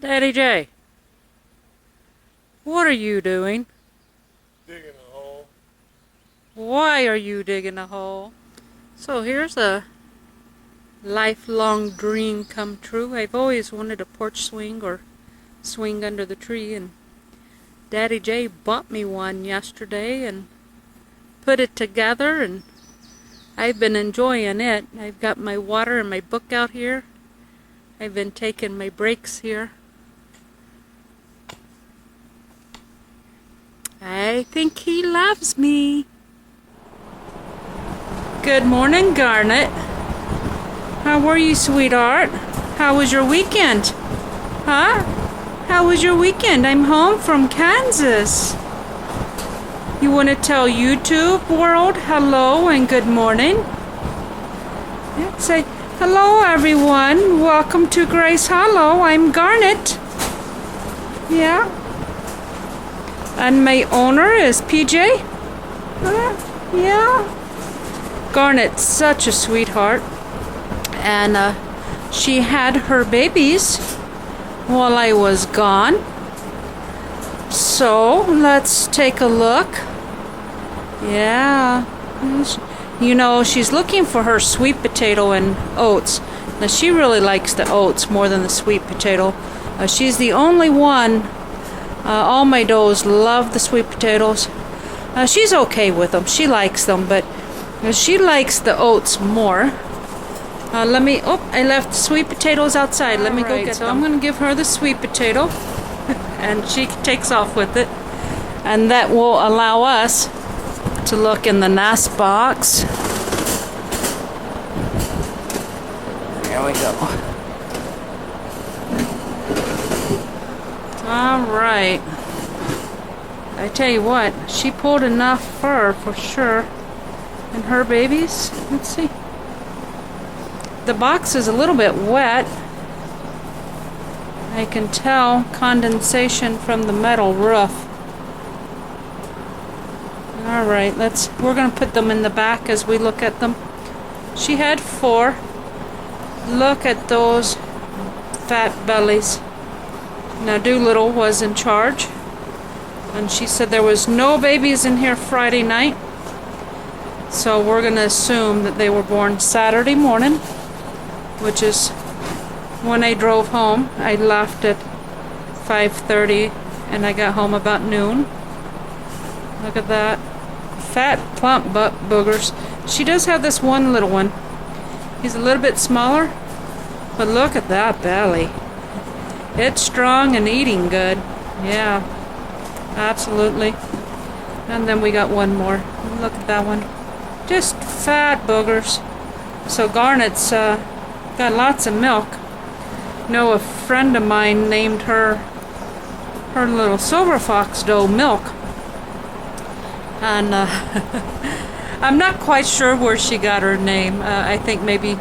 Daddy J, what are you doing? Digging a hole. Why are you digging a hole? So here's a lifelong dream come true. I've always wanted a porch swing or swing under the tree, and Daddy J bought me one yesterday and put it together, and I've been enjoying it. I've got my water and my book out here. I've been taking my breaks here. I think he loves me. Good morning, Garnet. How are you, sweetheart? How was your weekend? Huh? How was your weekend? I'm home from Kansas. You want to tell YouTube world hello and good morning? Yeah, say, hello everyone. Welcome to Grace Hollow. I'm Garnet. Yeah. And my owner is PJ. Yeah. Garnet's such a sweetheart. And she had her babies while I was gone. So let's take a look. Yeah. You know, she's looking for her sweet potato and oats. Now she really likes the oats more than the sweet potato. She's the only one. All my does love the sweet potatoes. She's okay with them. She likes them, but she likes the oats more. I left the sweet potatoes outside. Let me go get them. I'm going to give her the sweet potato, and she takes off with it. And that will allow us to look in the nest box. There we go. Alright. I tell you what, she pulled enough fur for sure. And her babies, let's see. The box is a little bit wet. I can tell condensation from the metal roof. Alright, we're going to put them in the back as we look at them. She had 4. Look at those fat bellies. Now Doolittle was in charge, and she said there was no babies in here Friday night, so we're going to assume that they were born Saturday morning, which is when I drove home. I left at 5:30 and I got home about noon. Look at that. Fat, plump butt boogers. She does have this one little one. He's a little bit smaller, but look at that belly. It's strong and eating good. Yeah, absolutely. And then we got one more. Look at that one. Just fat boogers. So Garnet's got lots of milk. You know, a friend of mine named her little silver fox doe Milk. And I'm not quite sure where she got her name. I think maybe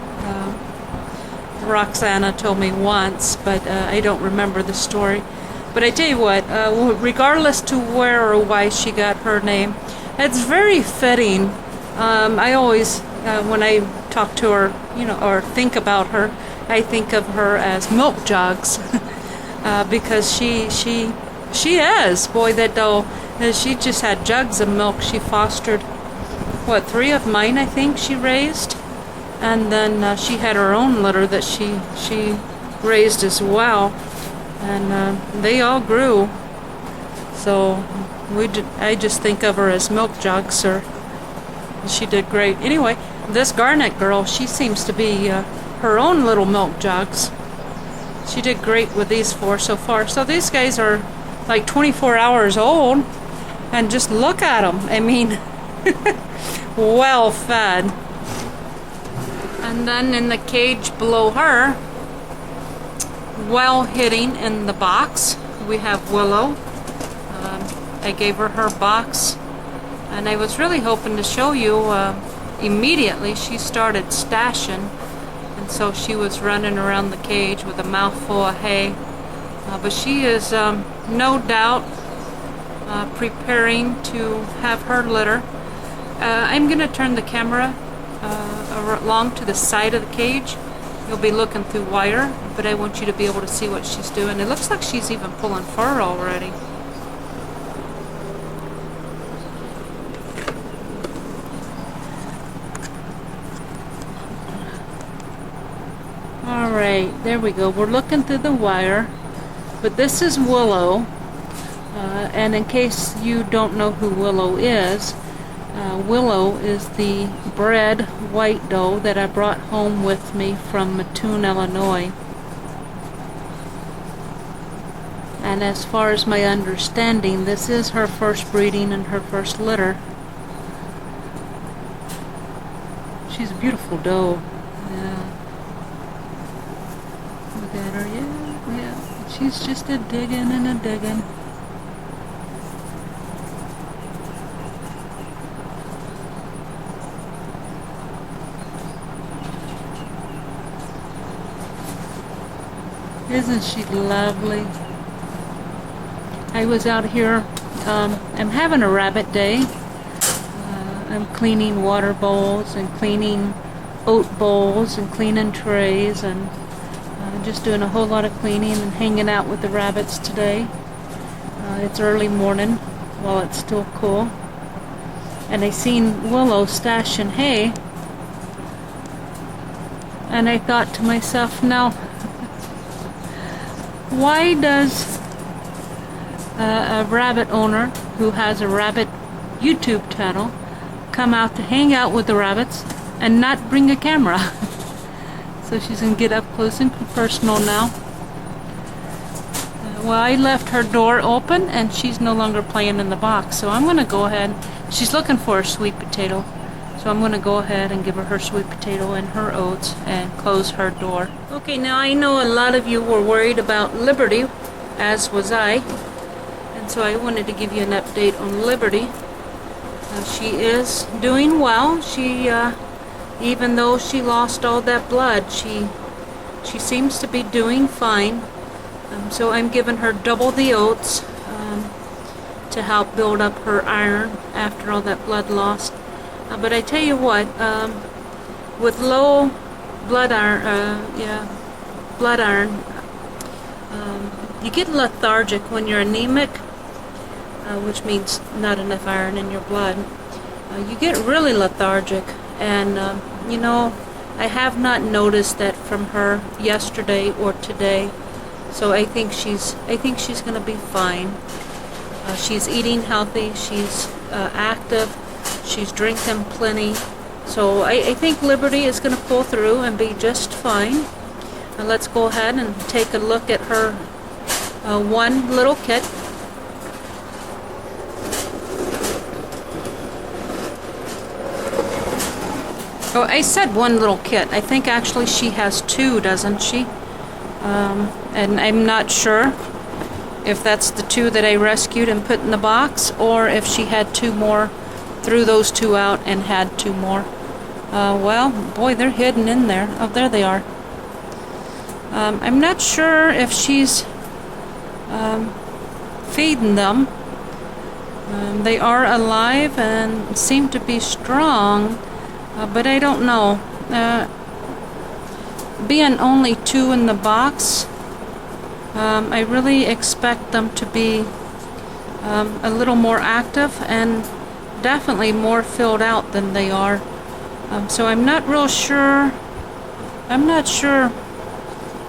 Roxana told me once, but I don't remember the story. But I tell you what, regardless to where or why she got her name, it's very fitting. I always, when I talk to her, or think about her, I think of her as milk jugs, because she is. Boy, that doe, she just had jugs of milk. She fostered, 3 of mine, I think she raised. And then she had her own litter that she raised as well, and they all grew. So I just think of her as milk jugs, or she did great. Anyway, this Garnet girl, she seems to be her own little milk jugs. She did great with these 4 so far. So these guys are like 24 hours old, and just look at them. I mean, well fed. And then in the cage below her, well hitting in the box, we have Willow. I gave her box, and I was really hoping to show you immediately she started stashing, and so she was running around the cage with a mouthful of hay. But she is no doubt preparing to have her litter. I'm going to turn the camera along to the side of the cage you'll be looking through wire, but I want you to be able to see what she's doing. It looks like she's even pulling fur already. Alright, there we go. We're looking through the wire, but this is Willow. And in case you don't know who Willow is the bred white doe that I brought home with me from Mattoon, Illinois. And as far as my understanding, this is her first breeding and her first litter. She's a beautiful doe. Yeah. Look at her, yeah. She's just a digging and a digging. Isn't she lovely? I was out here, I'm having a rabbit day. I'm cleaning water bowls and cleaning oat bowls and cleaning trays and just doing a whole lot of cleaning and hanging out with the rabbits today. It's early morning while it's still cool. And I seen Willow stashing hay. And I thought to myself, now, why does a rabbit owner who has a rabbit YouTube channel come out to hang out with the rabbits and not bring a camera? So she's going to get up close and personal now. Well, I left her door open and she's no longer playing in the box. So I'm going to go ahead. She's looking for a sweet potato. So I'm going to go ahead and give her her sweet potato and her oats and close her door. Okay, now I know a lot of you were worried about Liberty, as was I. And so I wanted to give you an update on Liberty. She is doing well. She, even though she lost all that blood, she seems to be doing fine. So I'm giving her double the oats to help build up her iron after all that blood loss. But I tell you what, with low blood iron, you get lethargic when you're anemic, which means not enough iron in your blood. You get really lethargic, and you know, I have not noticed that from her yesterday or today. So I think she's going to be fine. She's eating healthy. She's active. She's drinking plenty. So I think Liberty is going to pull through and be just fine. Let's go ahead and take a look at her one little kit. Oh, I said one little kit. I think actually she has two, doesn't she? And I'm not sure if that's the two that I rescued and put in the box, or if she had two more, threw those two out and had two more. Well, boy, they're hidden in there. Oh, there they are. I'm not sure if she's feeding them. They are alive and seem to be strong, but I don't know. Being only two in the box, I really expect them to be a little more active and definitely more filled out than they are. So I'm not real sure. I'm not sure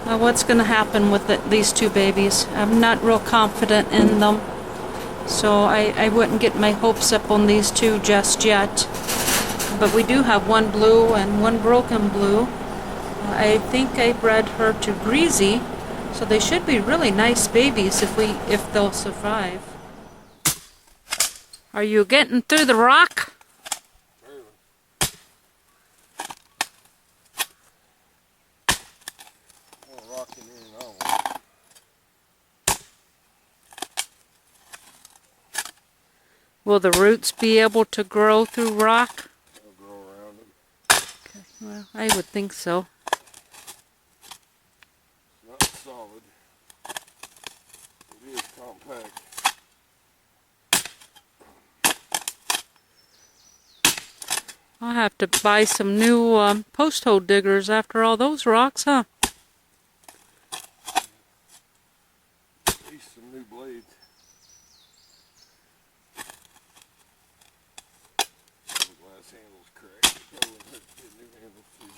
what's going to happen with these two babies. I'm not real confident in them. So I wouldn't get my hopes up on these two just yet. But we do have one blue and one broken blue. I think I bred her to Greasy, so they should be really nice babies if they'll survive. Are you getting through the rock? Will the roots be able to grow through rock? They'll grow around them. Okay, well, I would think so. It's not solid. It is compact. I'll have to buy some new post hole diggers after all those rocks, huh? At least some new blades. The glass handle's cracked. Probably wouldn't hurt to get new handles too.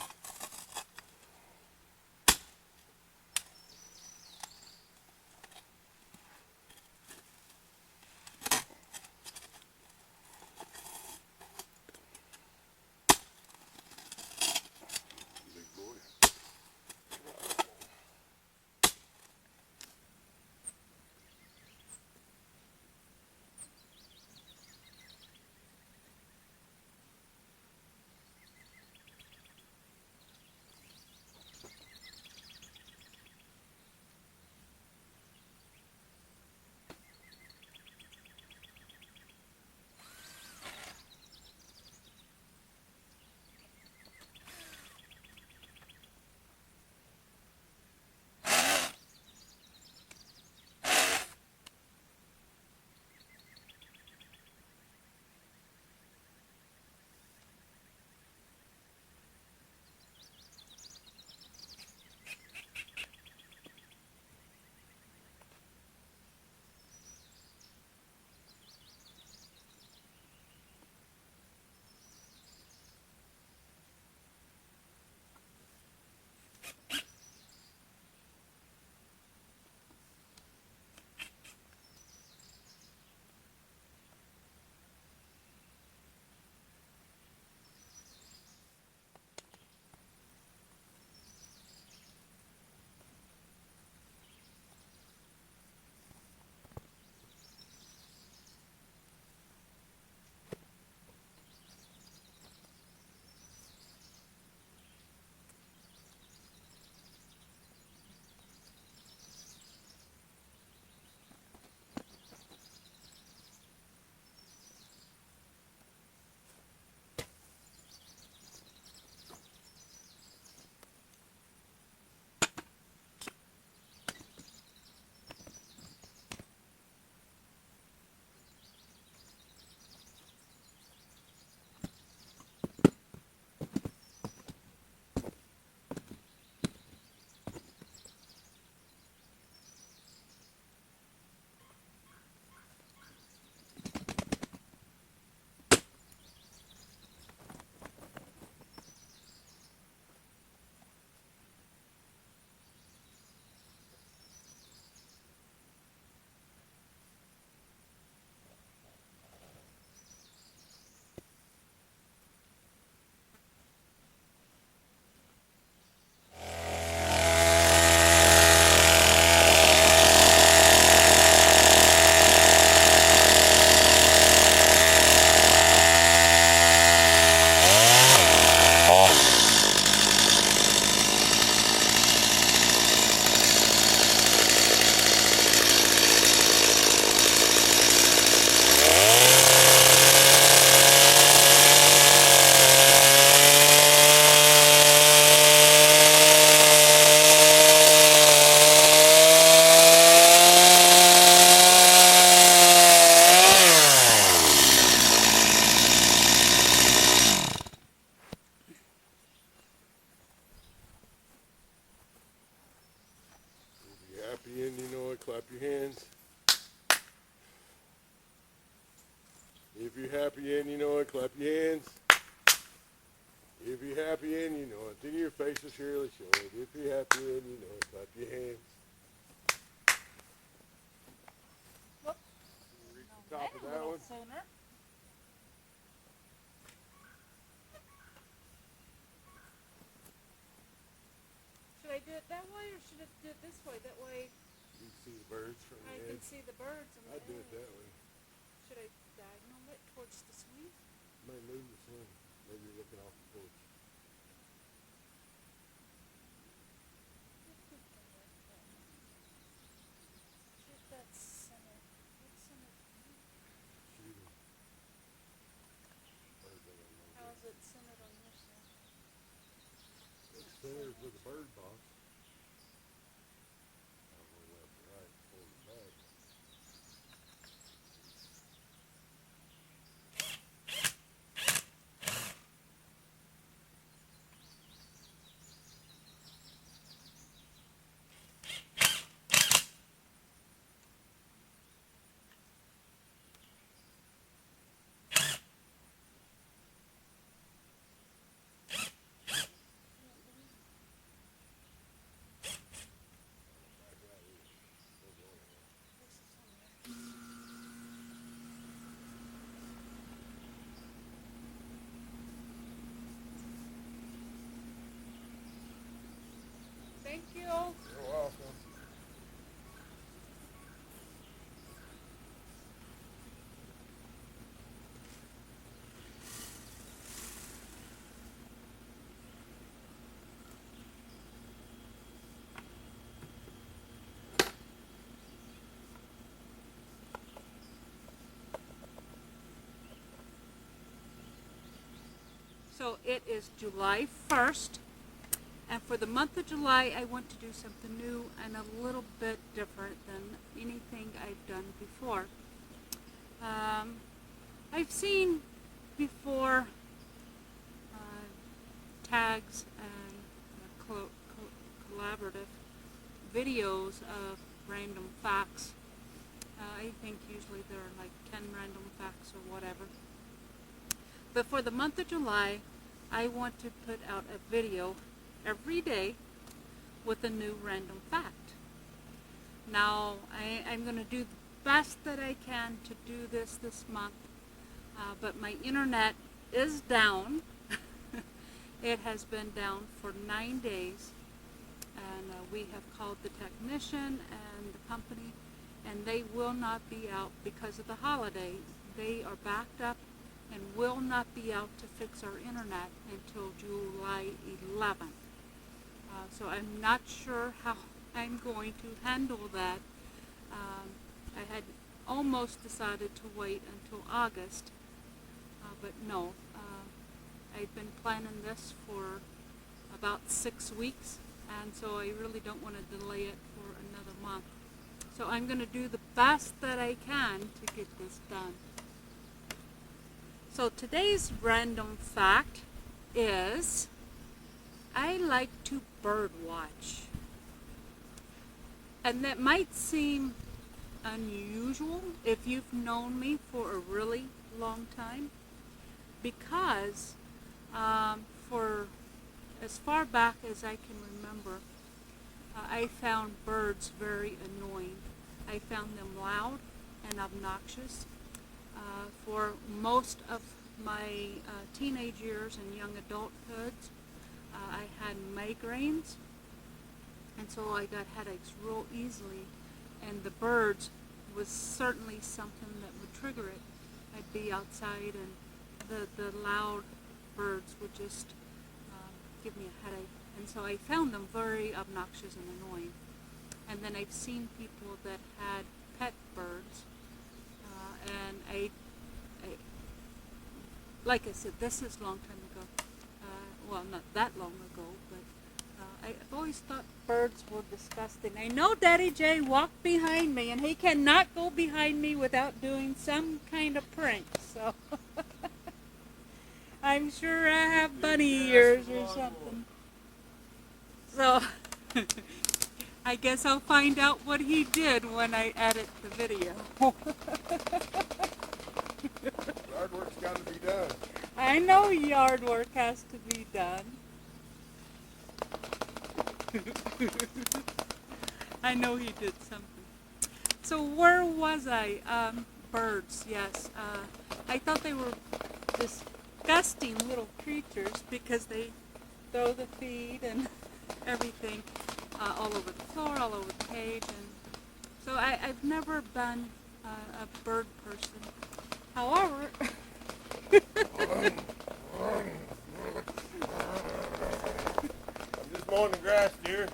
Big boy. Happy and you know it, clap your hands. If you're happy and you know it, clap your hands. If you're happy and you know it, then your face will surely show it. If you're happy and you know it, clap your hands. Whoop. Reach the top of that one. Sooner. Should I do it that way or should I do it this way? That way You can see the birds from the I edge. can see the birds. On the I'd do it edge. that way. Should I diagonal it towards the swing? You might move the swing. Maybe you're looking off the porch. Shoot that center. What center? Shoot 'em. Birds ain't gonna know How that. is it centered on your side? It's centered with the bird box. I don't know left or right, forward or back. So it is July 1st, and for the month of July I want to do something new and a little bit different than anything I've done before. I've seen before tags and collaborative videos of random facts. I think usually there are like 10 random facts or whatever. But for the month of July, I want to put out a video every day with a new random fact. Now, I'm going to do the best that I can to do this month, but my internet is down. It has been down for 9 days, and we have called the technician and the company, and they will not be out because of the holiday. They are backed up and will not be out to fix our internet until July 11th. So I'm not sure how I'm going to handle that. I had almost decided to wait until August, but no. I've been planning this for about 6 weeks, and so I really don't want to delay it for another month. So I'm going to do the best that I can to get this done. So today's random fact is, I like to bird watch. And that might seem unusual if you've known me for a really long time, because for as far back as I can remember, I found birds very annoying. I found them loud and obnoxious. For most of my teenage years and young adulthood, I had migraines, and so I got headaches real easily, and the birds was certainly something that would trigger it. I'd be outside and the loud birds would just give me a headache, and so I found them very obnoxious and annoying. And then I've seen people that had pet birds, and I like I said, this is a long time ago. Well, not that long ago, but I've always thought birds were disgusting. I know Daddy J walked behind me, and he cannot go behind me without doing some kind of prank, so I'm sure I have bunny ears or something. So I guess I'll find out what he did when I edit the video. Yard work's got to be done. I know yard work has to be done. I know he did something. So where was I? Birds, yes. I thought they were disgusting little creatures because they throw the feed and everything all over the floor, all over the cage. And so I've never been a bird person. However, I'm just mowing the grass, dear.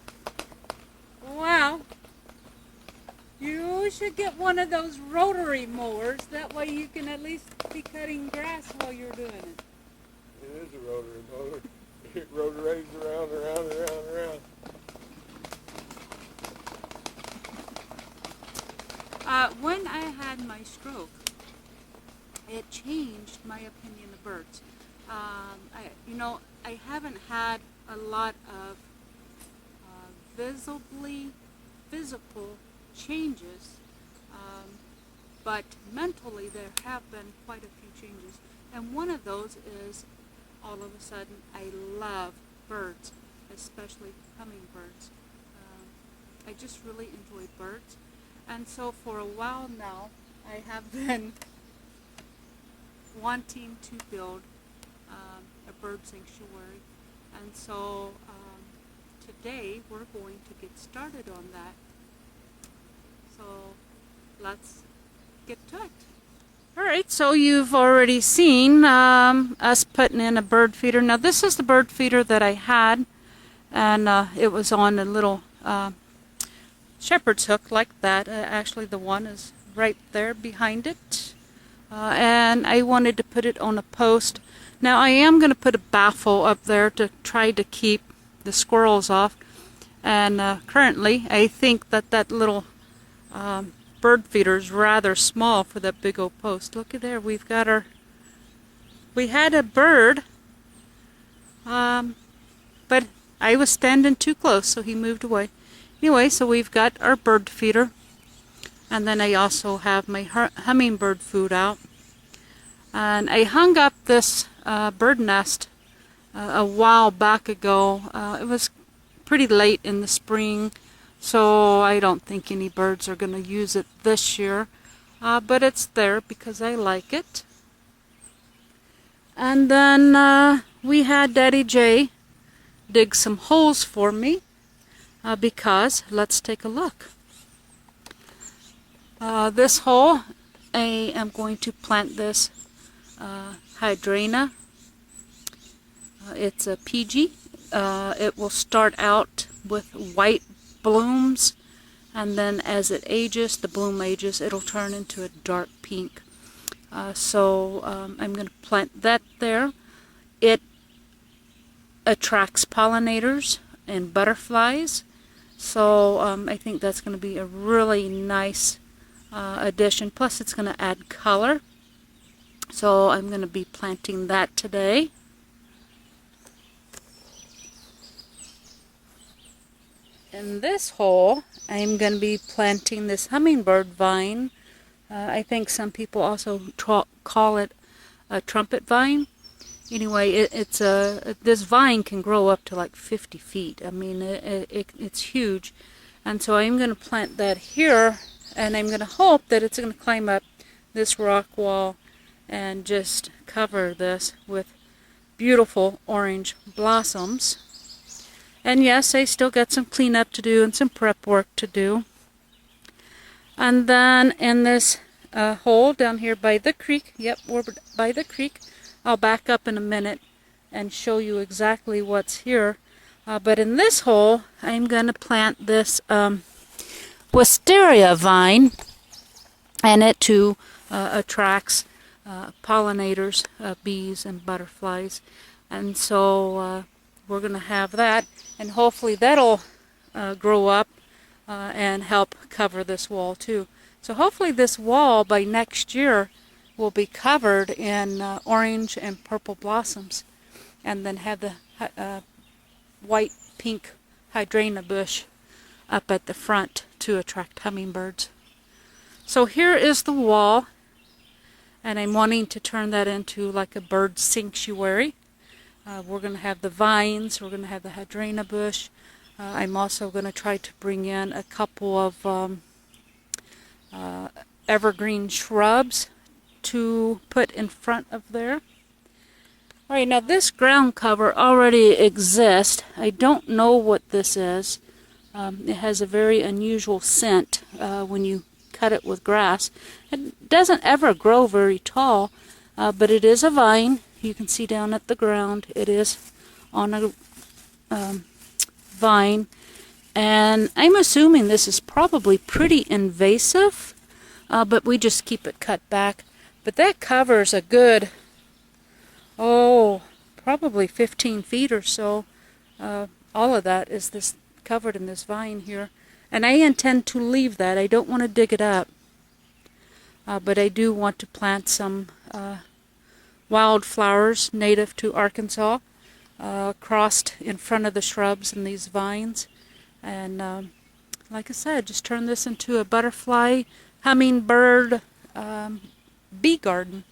well, you should get one of those rotary mowers. That way you can at least be cutting grass while you're doing it. It is a rotary mower. It rotaries around, around, around, around. When I had my stroke, it changed my opinion of birds. I haven't had a lot of physical changes, but mentally there have been quite a few changes. And one of those is, all of a sudden, I love birds, especially hummingbirds. I just really enjoy birds. And so for a while now, I have been wanting to build a bird sanctuary. And so today we're going to get started on that. So let's get to it. Alright, so you've already seen us putting in a bird feeder. Now this is the bird feeder that I had, and it was on a little shepherd's hook like that. Actually the one is right there behind it. And I wanted to put it on a post Now I am going to put a baffle up there to try to keep the squirrels off. And currently I think that that little bird feeder is rather small for that big old post. Look at there, we had a bird, but I was standing too close, so he moved away. Anyway, so we've got our bird feeder, and then I also have my hummingbird food out. And I hung up this bird nest a while back ago. It was pretty late in the spring, so I don't think any birds are going to use it this year, but it's there because I like it. And then we had Daddy J dig some holes for me because, let's take a look. This hole, I am going to plant this hydrangea. It's a PG. It will start out with white blooms, and then as it ages, the bloom ages, it'll turn into a dark pink. So I'm going to plant that there. It attracts pollinators and butterflies, so I think that's going to be a really nice addition. Plus it's going to add color, so I'm going to be planting that today. In this hole, I'm going to be planting this hummingbird vine. I think some people also call it a trumpet vine. Anyway, this vine can grow up to like 50 feet. I mean, it's huge. And so I'm going to plant that here, and I'm going to hope that it's going to climb up this rock wall and just cover this with beautiful orange blossoms. And yes, I still got some cleanup to do and some prep work to do. And then in this hole down here by the creek, yep, we're by the creek. I'll back up in a minute and show you exactly what's here. But in this hole, I'm going to plant this wisteria vine, and it too attracts pollinators, bees and butterflies. And so we're going to have that, and hopefully that'll grow up and help cover this wall too. So hopefully this wall by next year will be covered in orange and purple blossoms, and then have the white pink hydrangea bush up at the front to attract hummingbirds. So here is the wall, and I'm wanting to turn that into like a bird sanctuary. We're going to have the vines, we're going to have the hydrangea bush. I'm also going to try to bring in a couple of evergreen shrubs to put in front of there. Alright, now this ground cover already exists. I don't know what this is. It has a very unusual scent when you cut it with grass. It doesn't ever grow very tall, but it is a vine. You can see down at the ground it is on a vine, and I'm assuming this is probably pretty invasive, but we just keep it cut back. But that covers a good, probably 15 feet or so. All of that is this covered in this vine here, and I intend to leave that. I don't want to dig it up, but I do want to plant some wildflowers native to Arkansas crossed in front of the shrubs and these vines. And like I said, just turn this into a butterfly, hummingbird, bee garden.